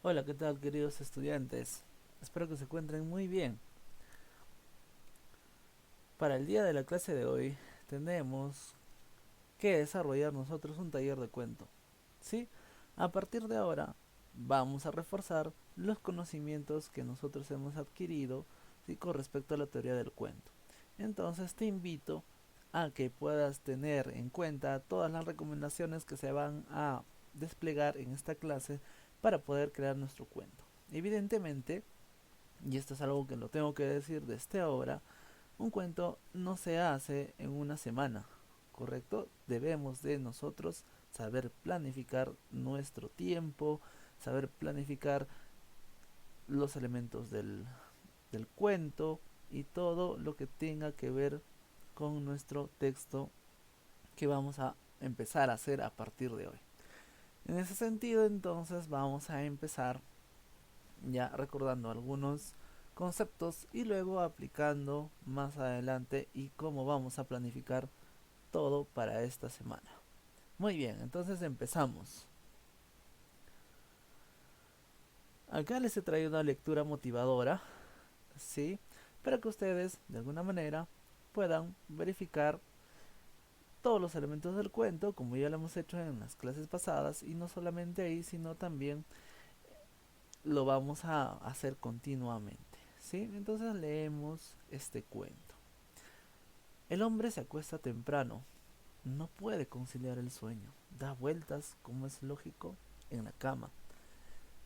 Hola, ¿qué tal queridos estudiantes? Espero que se encuentren muy bien. Para el día de la clase de hoy tenemos que desarrollar nosotros un taller de cuento. ¿Sí? A partir de ahora vamos a reforzar los conocimientos que nosotros hemos adquirido, ¿sí? Con respecto a la teoría del cuento. Entonces te invito a que puedas tener en cuenta todas las recomendaciones que se van a desplegar en esta clase para poder crear nuestro cuento. Evidentemente, y esto es algo que lo tengo que decir desde ahora, un cuento no se hace en una semana, ¿correcto? Debemos de nosotros saber planificar nuestro tiempo, saber planificar los elementos del cuento y todo lo que tenga que ver con nuestro texto que vamos a empezar a hacer a partir de hoy. En ese sentido, entonces vamos a empezar ya recordando algunos conceptos y luego aplicando más adelante y cómo vamos a planificar todo para esta semana. Muy bien, entonces empezamos. Acá les he traído una lectura motivadora, ¿sí? Para que ustedes, de alguna manera, puedan verificar todos los elementos del cuento, como ya lo hemos hecho en las clases pasadas, y no solamente ahí, sino también lo vamos a hacer continuamente, ¿sí? Entonces leemos este cuento. El hombre se acuesta temprano, no puede conciliar el sueño, da vueltas, como es lógico, en la cama,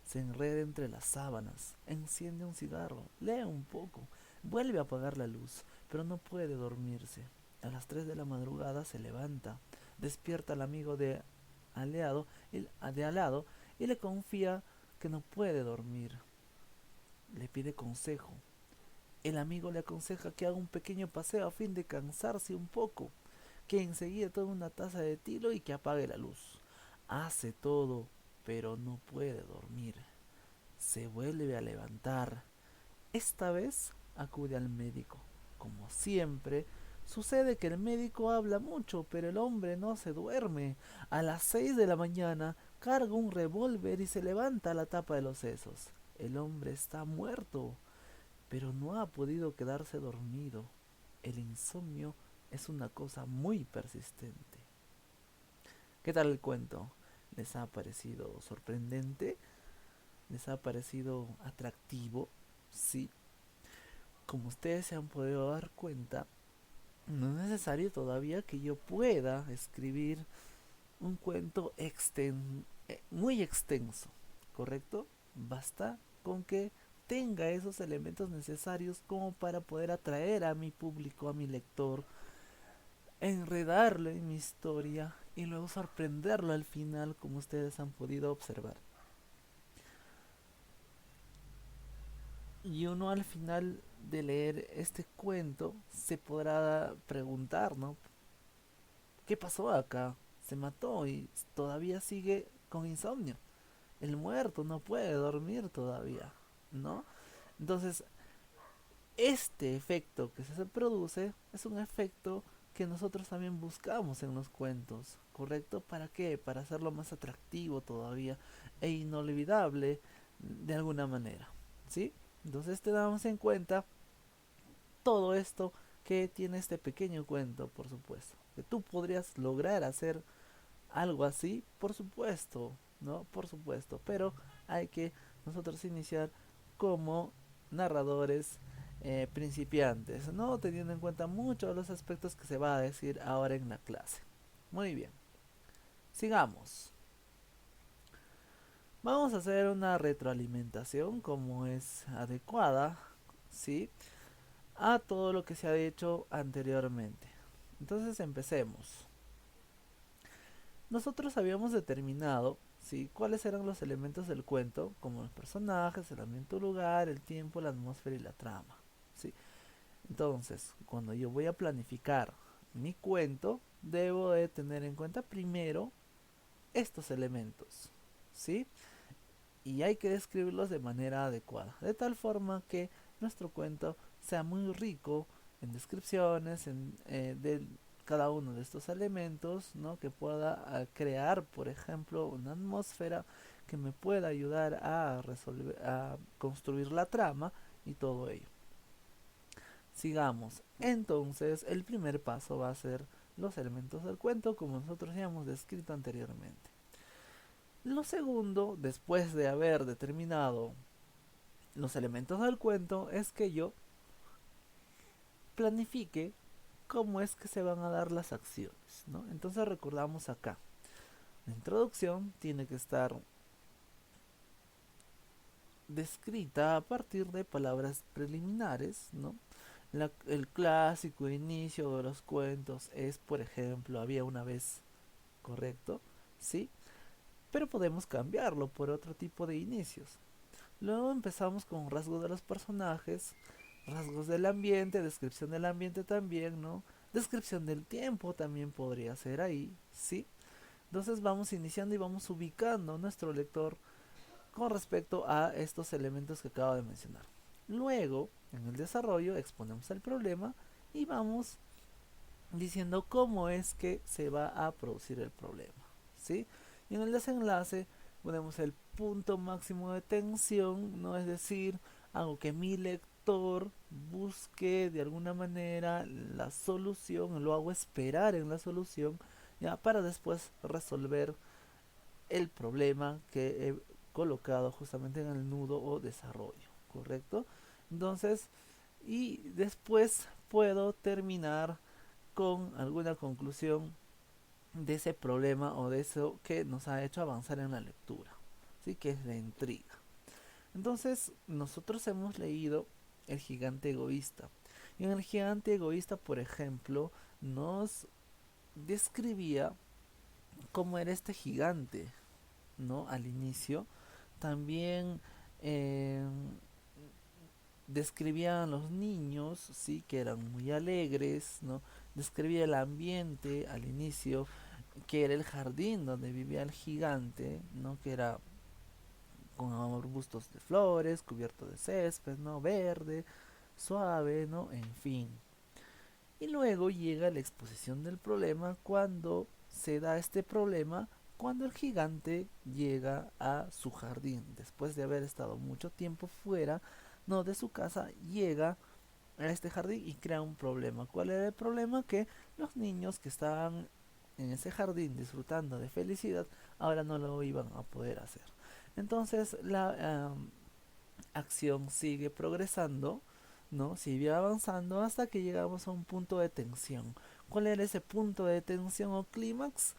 se enreda entre las sábanas, enciende un cigarro, lee un poco, vuelve a apagar la luz, pero no puede dormirse. A las 3 de la madrugada se levanta, despierta al amigo de al lado y le confía que no puede dormir. Le pide consejo. El amigo le aconseja que haga un pequeño paseo a fin de cansarse un poco, que enseguida tome una taza de tilo y que apague la luz. Hace todo, pero no puede dormir. Se vuelve a levantar. Esta vez acude al médico. Como siempre, sucede que el médico habla mucho, pero el hombre no se duerme. A las 6 de la mañana carga un revólver y se levanta a la tapa de los sesos. El hombre está muerto, pero no ha podido quedarse dormido. El insomnio es una cosa muy persistente. ¿Qué tal el cuento? ¿Les ha parecido sorprendente? ¿Les ha parecido atractivo? Sí. Como ustedes se han podido dar cuenta, no es necesario todavía que yo pueda escribir un cuento muy extenso, ¿correcto? Basta con que tenga esos elementos necesarios como para poder atraer a mi público, a mi lector, enredarlo en mi historia y luego sorprenderlo al final, como ustedes han podido observar. Y uno al final de leer este cuento se podrá preguntar, ¿no? ¿Qué pasó acá? Se mató y todavía sigue con insomnio. El muerto no puede dormir todavía, ¿no? Entonces, este efecto que se produce es un efecto que nosotros también buscamos en los cuentos, ¿correcto? ¿Para qué? Para hacerlo más atractivo todavía e inolvidable de alguna manera, ¿sí? Entonces te damos en cuenta todo esto que tiene este pequeño cuento, por supuesto. Que tú podrías lograr hacer algo así, por supuesto, ¿no? Por supuesto, pero hay que nosotros iniciar como narradores principiantes, ¿no? Teniendo en cuenta muchos de los aspectos que se va a decir ahora en la clase. Muy bien, sigamos. Vamos a hacer una retroalimentación como es adecuada, ¿sí? A todo lo que se ha hecho anteriormente. Entonces empecemos. Nosotros habíamos determinado, ¿sí?, cuáles eran los elementos del cuento, como los personajes, el ambiente, el lugar, el tiempo, la atmósfera y la trama, ¿sí? Entonces, cuando yo voy a planificar mi cuento, debo de tener en cuenta primero estos elementos, ¿sí? Y hay que describirlos de manera adecuada, de tal forma que nuestro cuento sea muy rico en descripciones de cada uno de estos elementos, ¿no? Que pueda crear, por ejemplo, una atmósfera que me pueda ayudar a resolver, a construir la trama y todo ello. Sigamos. Entonces, el primer paso va a ser los elementos del cuento, como nosotros ya hemos descrito anteriormente. Lo segundo, después de haber determinado los elementos del cuento, es que yo planifique cómo es que se van a dar las acciones, ¿no? Entonces recordamos acá, la introducción tiene que estar descrita a partir de palabras preliminares, ¿no? El clásico inicio de los cuentos es, por ejemplo, había una vez, ¿correcto? ¿Sí? Pero podemos cambiarlo por otro tipo de inicios. Luego empezamos con rasgos de los personajes, rasgos del ambiente, descripción del ambiente también, ¿no? Descripción del tiempo también podría ser ahí, ¿sí? Entonces vamos iniciando y vamos ubicando nuestro lector con respecto a estos elementos que acabo de mencionar. Luego, en el desarrollo, exponemos el problema y vamos diciendo cómo es que se va a producir el problema, ¿sí? Y en el desenlace ponemos el punto máximo de tensión, ¿no? Es decir, algo que mi lector busque de alguna manera la solución, lo hago esperar en la solución, ya, para después resolver el problema que he colocado justamente en el nudo o desarrollo, ¿correcto? Entonces, y después puedo terminar con alguna conclusión de ese problema o de eso que nos ha hecho avanzar en la lectura, ¿sí? Que es la intriga. Entonces, nosotros hemos leído El gigante egoísta. Y en El gigante egoísta, por ejemplo, nos describía cómo era este gigante, ¿no? Al inicio. También eh, describían los niños, sí, que eran muy alegres, ¿no? Describía el ambiente al inicio, que era el jardín donde vivía el gigante, ¿no? Que era con arbustos de flores, cubierto de césped, ¿no? Verde, suave, ¿no? En fin. Y luego llega la exposición del problema cuando se da este problema, cuando el gigante llega a su jardín, después de haber estado mucho tiempo fuera, no de su casa, llega a este jardín y crea un problema. ¿Cuál era el problema? Que los niños que estaban en ese jardín disfrutando de felicidad, ahora no lo iban a poder hacer. Entonces la acción sigue progresando, ¿no? Sigue avanzando hasta que llegamos a un punto de tensión. ¿Cuál era ese punto de tensión o clímax?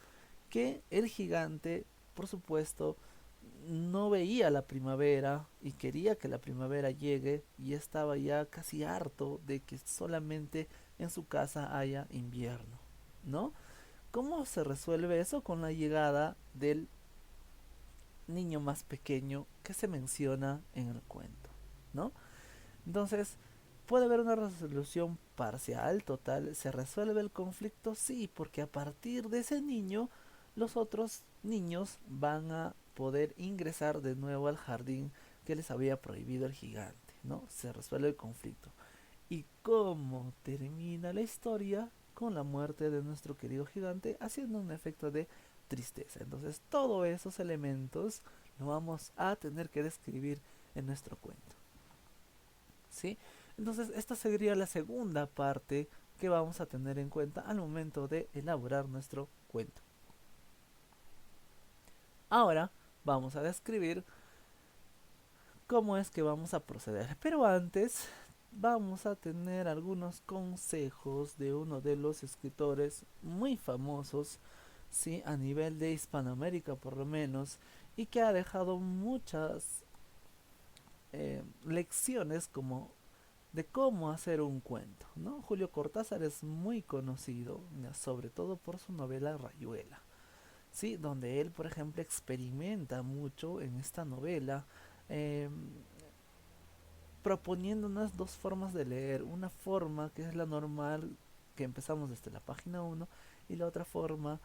Que el gigante, por supuesto, no veía la primavera y quería que la primavera llegue y estaba ya casi harto de que solamente en su casa haya invierno, ¿no? ¿Cómo se resuelve eso? Con la llegada del niño más pequeño que se menciona en el cuento, ¿no? Entonces, ¿puede haber una resolución parcial, total? ¿Se resuelve el conflicto? Sí, porque a partir de ese niño, los otros niños van a poder ingresar de nuevo al jardín que les había prohibido el gigante, ¿no? Se resuelve el conflicto. ¿Y cómo termina la historia? Con la muerte de nuestro querido gigante, haciendo un efecto de tristeza. Entonces, todos esos elementos lo vamos a tener que describir en nuestro cuento, ¿sí? Entonces, esta sería la segunda parte que vamos a tener en cuenta al momento de elaborar nuestro cuento. Ahora vamos a describir cómo es que vamos a proceder. Pero antes vamos a tener algunos consejos de uno de los escritores muy famosos, ¿sí? A nivel de Hispanoamérica por lo menos, y que ha dejado muchas lecciones como de cómo hacer un cuento, ¿no? Julio Cortázar es muy conocido, sobre todo por su novela Rayuela, ¿sí? Donde él, por ejemplo, experimenta mucho en esta novela, eh, proponiéndonos dos formas de leer. Una forma que es la normal, que empezamos desde la página uno, y la otra forma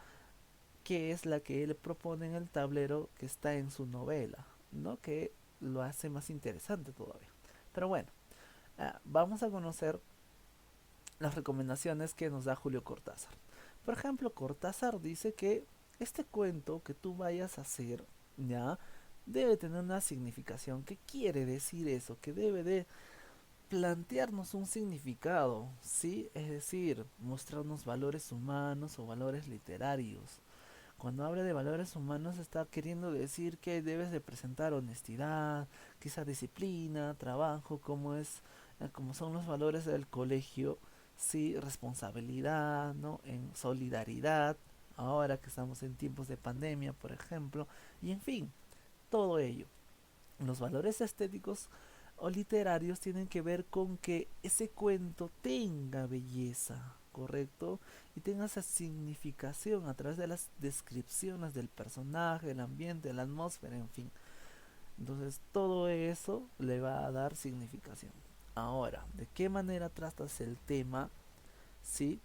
que es la que él propone en el tablero que está en su novela, ¿no? Que lo hace más interesante todavía. Pero bueno, vamos a conocer las recomendaciones que nos da Julio Cortázar. Por ejemplo, Cortázar dice que este cuento que tú vayas a hacer, ¿ya? debe tener una significación. ¿Qué quiere decir eso? Que debe de plantearnos un significado, ¿sí? Es decir, mostrarnos valores humanos o valores literarios. Cuando habla de valores humanos está queriendo decir que debes de presentar honestidad, quizá disciplina, trabajo, como son los valores del colegio, sí, responsabilidad, ¿no? En solidaridad, ahora que estamos en tiempos de pandemia, por ejemplo, y en fin, todo ello. Los valores estéticos o literarios tienen que ver con que ese cuento tenga belleza, ¿correcto? Y tenga esa significación a través de las descripciones del personaje, el ambiente, la atmósfera, en fin. Entonces todo eso le va a dar significación. Ahora, ¿de qué manera tratas el tema? Sí,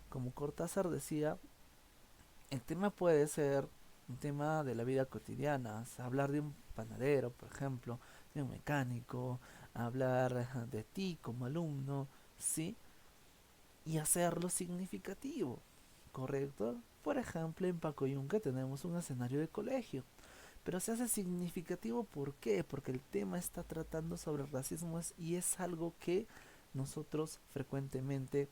como Cortázar decía, el tema puede ser un tema de la vida cotidiana, hablar de un panadero, por ejemplo, de un mecánico, hablar de ti como alumno, ¿sí? Y hacerlo significativo, ¿correcto? Por ejemplo, en Pacoyunque tenemos un escenario de colegio, pero se hace significativo, ¿por qué? Porque el tema está tratando sobre el racismo y es algo que nosotros frecuentemente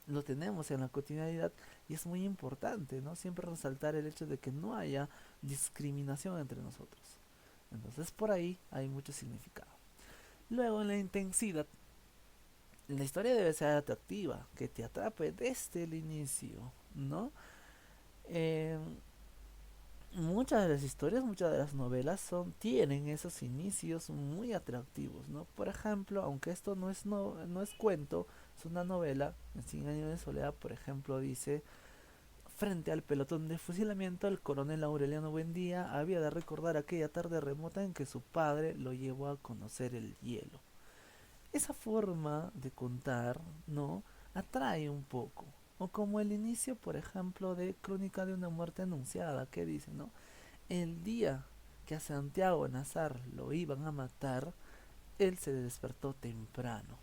lo tenemos en la cotidianidad y es muy importante, ¿no? Siempre resaltar el hecho de que no haya discriminación entre nosotros. Entonces por ahí hay mucho significado. Luego en la intensidad, la historia debe ser atractiva, que te atrape desde el inicio, ¿no? Eh, Muchas de las historias, muchas de las novelas tienen esos inicios muy atractivos, ¿no? Por ejemplo, aunque esto no es cuento, es una novela, en Cien años de soledad, por ejemplo, dice: frente al pelotón de fusilamiento, el coronel Aureliano Buendía había de recordar aquella tarde remota en que su padre lo llevó a conocer el hielo. Esa forma de contar, ¿no? Atrae un poco. O como el inicio, por ejemplo, de Crónica de una muerte anunciada, que dice, ¿no? El día que a Santiago Nazar lo iban a matar, él se despertó temprano,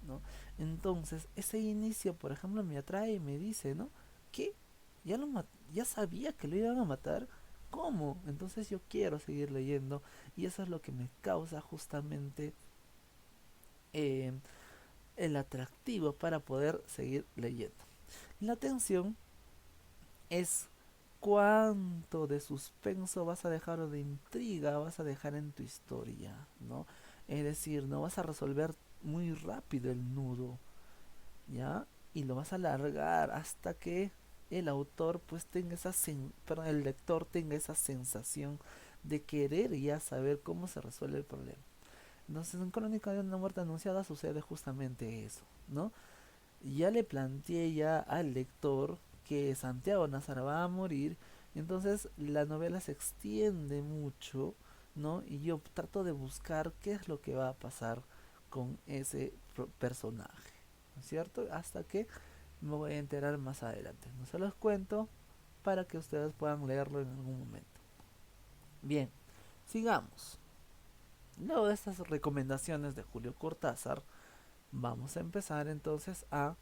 ¿no? Entonces, ese inicio, por ejemplo, me atrae y me dice, ¿no? ¿Qué? ¿Ya sabía que lo iban a matar? ¿Cómo? Entonces yo quiero seguir leyendo y eso es lo que me causa justamente eh, el atractivo para poder seguir leyendo. La tensión es cuánto de suspenso vas a dejar o de intriga vas a dejar en tu historia, ¿no? Es decir, no vas a resolver muy rápido el nudo, ¿ya? Y lo vas a alargar hasta que el autor pues tenga perdón, el lector tenga esa sensación de querer ya saber cómo se resuelve el problema. Entonces en Crónica de una muerte anunciada sucede justamente eso, ¿no? Ya le planteé ya al lector que Santiago Nazar va a morir, entonces la novela se extiende mucho, ¿no? Y yo trato de buscar qué es lo que va a pasar con ese personaje, ¿no es cierto? Hasta que me voy a enterar más adelante. No se los cuento para que ustedes puedan leerlo en algún momento. Bien, sigamos. Luego de estas recomendaciones de Julio Cortázar, vamos a empezar entonces a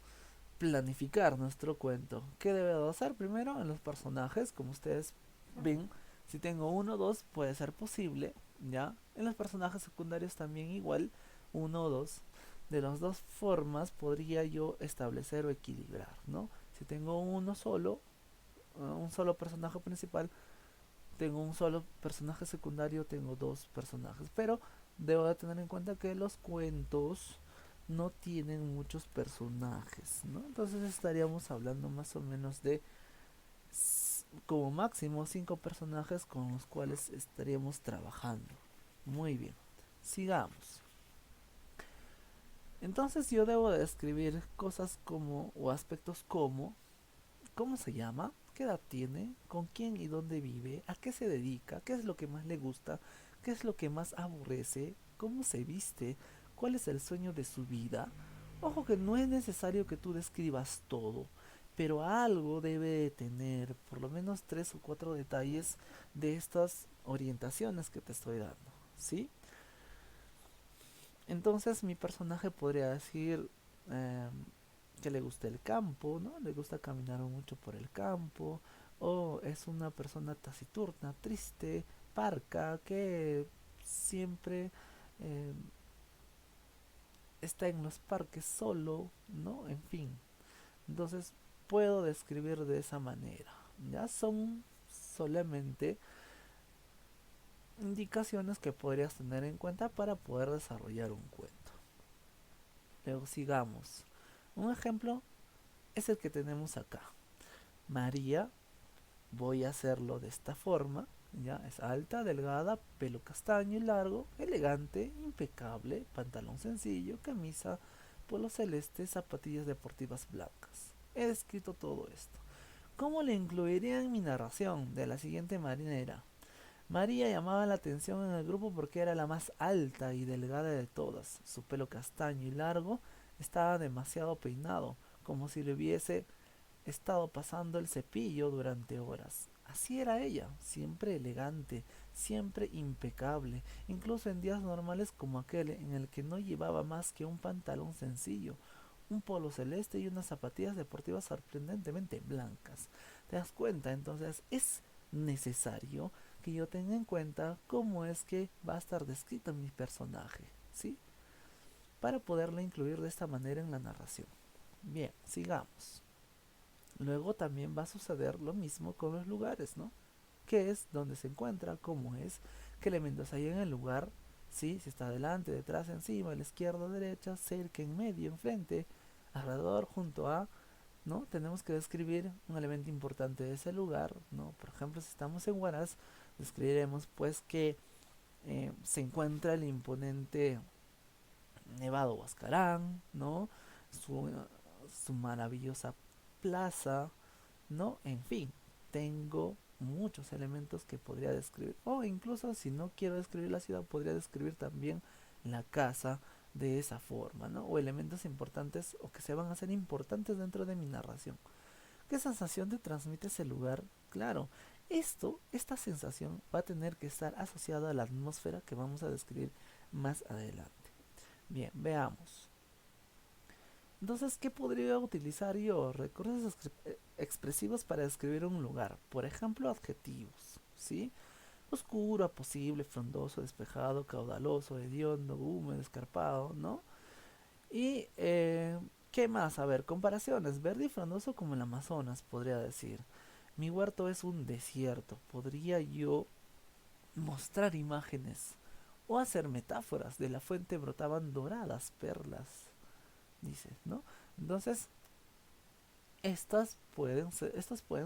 planificar nuestro cuento. ¿Qué debo hacer primero? En los personajes, como ustedes ven, si tengo uno o dos, puede ser posible, ¿ya? En los personajes secundarios también igual, uno o dos. De las dos formas podría yo establecer o equilibrar, ¿no? Si tengo uno solo, un solo personaje principal, tengo un solo personaje secundario, tengo dos personajes. Pero debo de tener en cuenta que los cuentos no tienen muchos personajes, ¿no? Entonces estaríamos hablando más o menos de como máximo cinco personajes con los cuales estaríamos trabajando. Muy bien, sigamos. Entonces yo debo de describir cosas como o aspectos como cómo se llama, qué edad tiene, con quién y dónde vive, a qué se dedica, qué es lo que más le gusta, qué es lo que más aborrece, cómo se viste, cuál es el sueño de su vida. Ojo que no es necesario que tú describas todo, pero algo debe de tener, por lo menos tres o cuatro detalles de estas orientaciones que te estoy dando, ¿sí? Entonces mi personaje podría decir que le gusta el campo, ¿no? Le gusta caminar mucho por el campo, o es una persona taciturna, triste, parca, que siempre eh, está en los parques solo, ¿no? En fin. Entonces puedo describir de esa manera. Ya son solamente indicaciones que podrías tener en cuenta para poder desarrollar un cuento. Luego sigamos. Un ejemplo es el que tenemos acá. María, voy a hacerlo de esta forma. Ya es alta, delgada, pelo castaño y largo, elegante, impecable, pantalón sencillo, camisa, polo celeste, zapatillas deportivas blancas. He descrito todo esto. ¿Cómo le incluiría en mi narración? De la siguiente manera. María llamaba la atención en el grupo porque era la más alta y delgada de todas. Su pelo castaño y largo estaba demasiado peinado, como si le hubiese estado pasando el cepillo durante horas. Así era ella, siempre elegante, siempre impecable, incluso en días normales como aquel en el que no llevaba más que un pantalón sencillo, un polo celeste y unas zapatillas deportivas sorprendentemente blancas. ¿Te das cuenta? Entonces es necesario que yo tenga en cuenta cómo es que va a estar descrito mi personaje, ¿sí? Para poderla incluir de esta manera en la narración. Bien, sigamos. Luego también va a suceder lo mismo con los lugares, ¿no? ¿Qué es? ¿Dónde se encuentra? ¿Cómo es? ¿Qué elementos hay en el lugar? ¿Sí? Si está adelante, detrás, encima, a la izquierda, derecha, cerca, en medio, enfrente, alrededor, junto a, ¿no? Tenemos que describir un elemento importante de ese lugar, ¿no? Por ejemplo, si estamos en Huaraz, describiremos pues que se encuentra el imponente Nevado Huascarán, ¿no? Su, su maravillosa plaza, ¿no? En fin, tengo muchos elementos que podría describir. O incluso si no quiero describir la ciudad, podría describir también la casa de esa forma, ¿no? O elementos importantes o que se van a hacer importantes dentro de mi narración. ¿Qué sensación te transmite ese lugar? Claro, esta sensación va a tener que estar asociada a la atmósfera que vamos a describir más adelante. Bien, veamos. Entonces, ¿qué podría utilizar yo? Recursos expresivos para describir un lugar. Por ejemplo, adjetivos, ¿sí? Oscuro, apacible, frondoso, despejado, caudaloso, hediondo, húmedo, escarpado, ¿no? Y, ¿qué más? A ver, comparaciones. Verde y frondoso como el Amazonas, podría decir. Mi huerto es un desierto. Podría yo mostrar imágenes o hacer metáforas. De la fuente brotaban doradas perlas, dice, ¿no? Entonces, estos pueden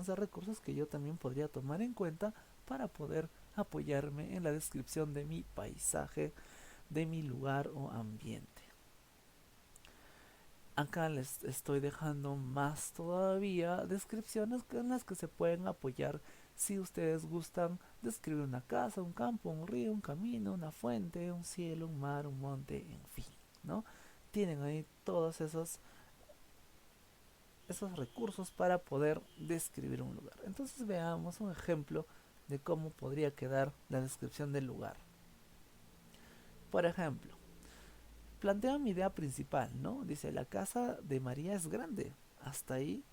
ser recursos que yo también podría tomar en cuenta para poder apoyarme en la descripción de mi paisaje, de mi lugar o ambiente. Acá les estoy dejando más todavía descripciones en las que se pueden apoyar si ustedes gustan describir una casa, un campo, un río, un camino, una fuente, un cielo, un mar, un monte, en fin, ¿no? Tienen ahí todos esos recursos para poder describir un lugar. Entonces veamos un ejemplo de cómo podría quedar la descripción del lugar. Por ejemplo, planteo mi idea principal, ¿no? Dice, la casa de María es grande. Hasta ahí,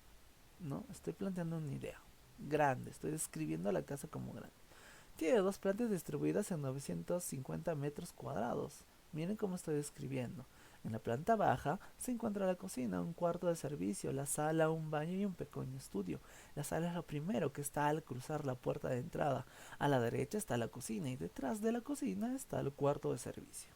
¿no? Estoy planteando una idea. Grande, estoy describiendo la casa como grande. Tiene dos plantas distribuidas en 950 metros cuadrados. Miren cómo estoy describiendo. En la planta baja se encuentra la cocina, un cuarto de servicio, la sala, un baño y un pequeño estudio. La sala es lo primero que está al cruzar la puerta de entrada. A la derecha está la cocina y detrás de la cocina está el cuarto de servicio.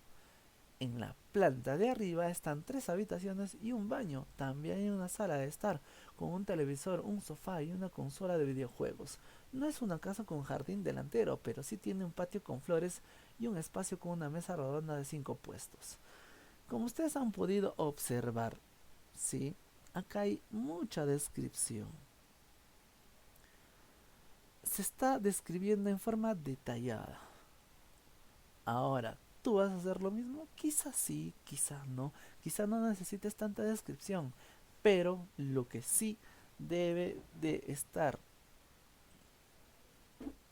En la planta de arriba están tres habitaciones y un baño. También hay una sala de estar con un televisor, un sofá y una consola de videojuegos. No es una casa con jardín delantero, pero sí tiene un patio con flores y un espacio con una mesa redonda de 5 puestos. Como ustedes han podido observar, ¿sí? Acá hay mucha descripción. Se está describiendo en forma detallada. Ahora, ¿tú vas a hacer lo mismo? Quizás sí, quizás no. Quizás no necesites tanta descripción. Pero lo que sí debe de estar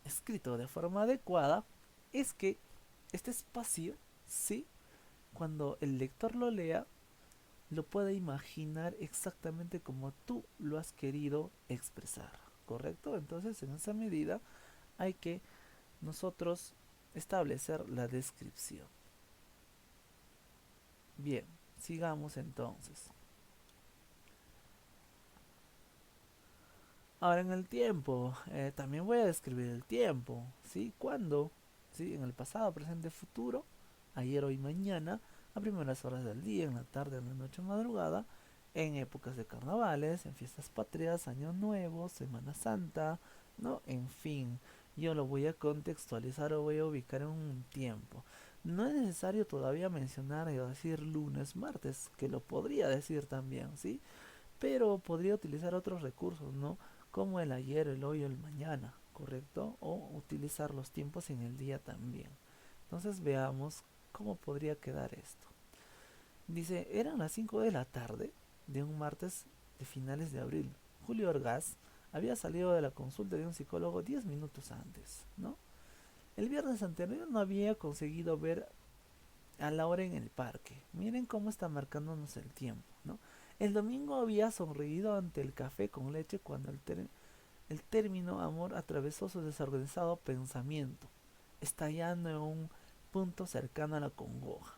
escrito de forma adecuada es que este espacio, sí, cuando el lector lo lea, lo pueda imaginar exactamente como tú lo has querido expresar. ¿Correcto? Entonces, en esa medida hay que nosotros establecer la descripción. Bien, sigamos entonces. Ahora en el tiempo, también voy a describir el tiempo, ¿sí? ¿Cuándo? ¿Sí? En el pasado, presente, futuro, ayer, hoy, mañana, a primeras horas del día, en la tarde, en la noche, madrugada, en épocas de carnavales, en fiestas patrias, Año Nuevo, Semana Santa, ¿no? En fin, yo lo voy a contextualizar o voy a ubicar en un tiempo. No es necesario todavía mencionar o decir lunes, martes, que lo podría decir también, ¿sí? Pero podría utilizar otros recursos, ¿no? Como el ayer, el hoy, el mañana, ¿correcto? O utilizar los tiempos en el día también. Entonces veamos cómo podría quedar esto. Dice, eran las 5 de la tarde de un martes de finales de abril. Julio Orgaz había salido de la consulta de un psicólogo 10 minutos antes, ¿no? El viernes anterior no había conseguido ver a la hora en el parque. Miren cómo está marcándonos el tiempo, ¿no? El domingo había sonreído ante el café con leche cuando el término amor atravesó su desorganizado pensamiento, estallando en un punto cercano a la congoja.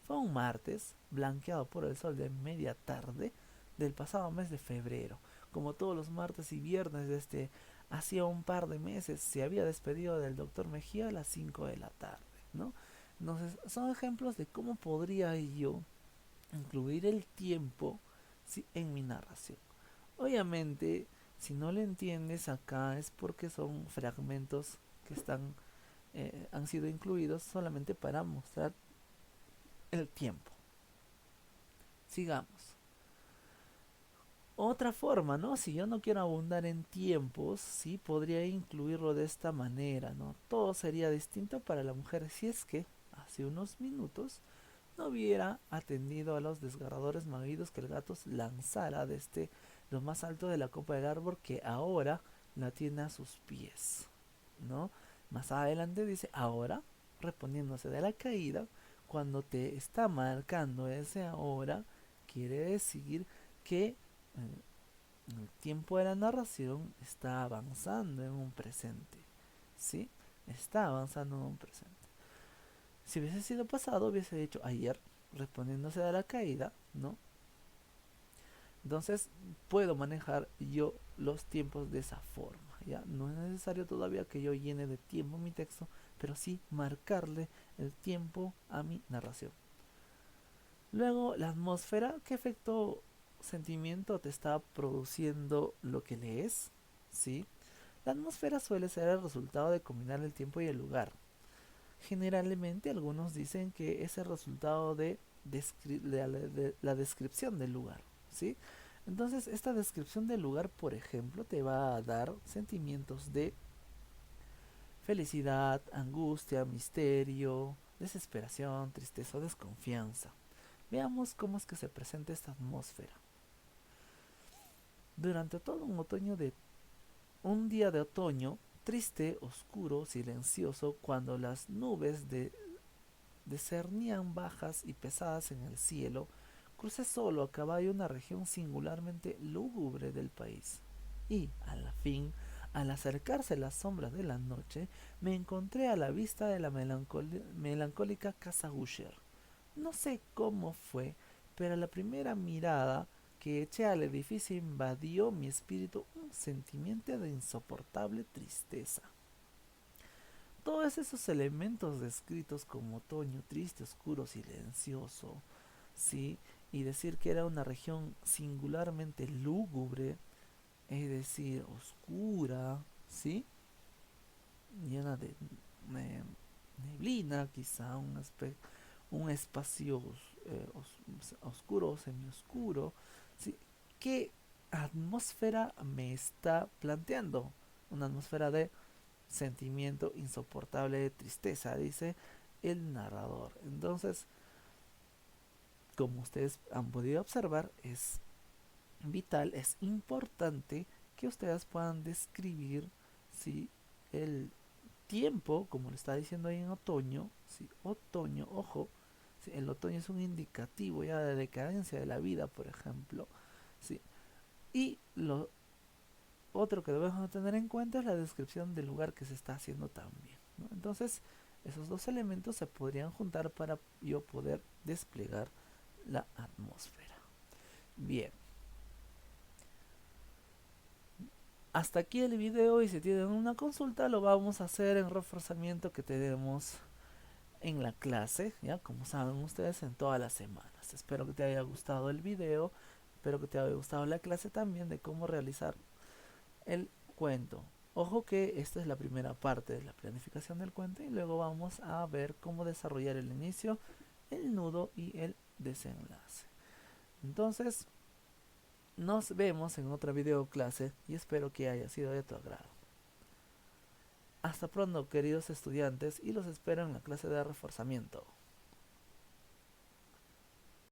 Fue un martes, blanqueado por el sol de media tarde del pasado mes de febrero. Como todos los martes y viernes desde hacía un par de meses, se había despedido del doctor Mejía a las 5 de la tarde, ¿no? Entonces, son ejemplos de cómo podría yo incluir el tiempo, ¿sí?, en mi narración. Obviamente, si no lo entiendes acá es porque son fragmentos que han sido incluidos solamente para mostrar el tiempo. Sigamos. Otra forma, ¿no? Si yo no quiero abundar en tiempos, sí, podría incluirlo de esta manera, ¿no? Todo sería distinto para la mujer si es que hace unos minutos no hubiera atendido a los desgarradores maullidos que el gato lanzara desde lo más alto de la copa del árbol que ahora la tiene a sus pies, ¿no? Más adelante dice, ahora, reponiéndose de la caída, cuando te está marcando ese ahora, quiere decir que el tiempo de la narración está avanzando en un presente, ¿sí? Está avanzando en un presente. Si hubiese sido pasado, hubiese dicho ayer, respondiéndose a la caída, ¿no? Entonces, puedo manejar yo los tiempos de esa forma, ¿ya? No es necesario todavía que yo llene de tiempo mi texto, pero sí marcarle el tiempo a mi narración. Luego, la atmósfera, ¿qué efecto, sentimiento te está produciendo lo que lees? ¿Sí? La atmósfera suele ser el resultado de combinar el tiempo y el lugar. Generalmente algunos dicen que es el resultado de la descripción del lugar, ¿sí? Entonces esta descripción del lugar, por ejemplo, te va a dar sentimientos de felicidad, angustia, misterio, desesperación, tristeza o desconfianza. Veamos cómo es que se presenta esta atmósfera. Durante todo un día de otoño, triste, oscuro, silencioso, cuando las nubes discernían bajas y pesadas en el cielo, crucé solo a caballo una región singularmente lúgubre del país. Y, al fin, al acercarse las sombras de la noche, me encontré a la vista de la melancólica casa Usher. No sé cómo fue, pero a la primera mirada que eché al edificio invadió mi espíritu un sentimiento de insoportable tristeza. Todos esos elementos descritos como otoño triste, oscuro, silencioso, ¿sí? Y decir que era una región singularmente lúgubre, es decir, oscura, ¿sí? Llena de eh, neblina, quizá un espacio oscuro, semioscuro, ¿sí? ¿Qué atmósfera me está planteando? Una atmósfera de sentimiento insoportable de tristeza, dice el narrador. Entonces, como ustedes han podido observar, es vital, es importante que ustedes puedan describir, ¿sí?, el tiempo, como le está diciendo ahí en otoño, ¿sí? Otoño, ojo, ¿sí? El otoño es un indicativo ya de decadencia de la vida, por ejemplo, ¿sí? Y lo otro que debemos tener en cuenta es la descripción del lugar que se está haciendo también. ¿no? Entonces, esos dos elementos se podrían juntar para yo poder desplegar la atmósfera. Bien, hasta aquí el video, y si tienen una consulta lo vamos a hacer en reforzamiento que tenemos en la clase, ya como saben ustedes, en todas las semanas. Espero que te haya gustado el video, espero que te haya gustado la clase también de cómo realizar el cuento. Ojo que esta es la primera parte de la planificación del cuento, y luego vamos a ver cómo desarrollar el inicio, el nudo y el desenlace. Entonces, nos vemos en otra video clase y espero que haya sido de tu agrado. Hasta pronto, queridos estudiantes, y los espero en la clase de reforzamiento.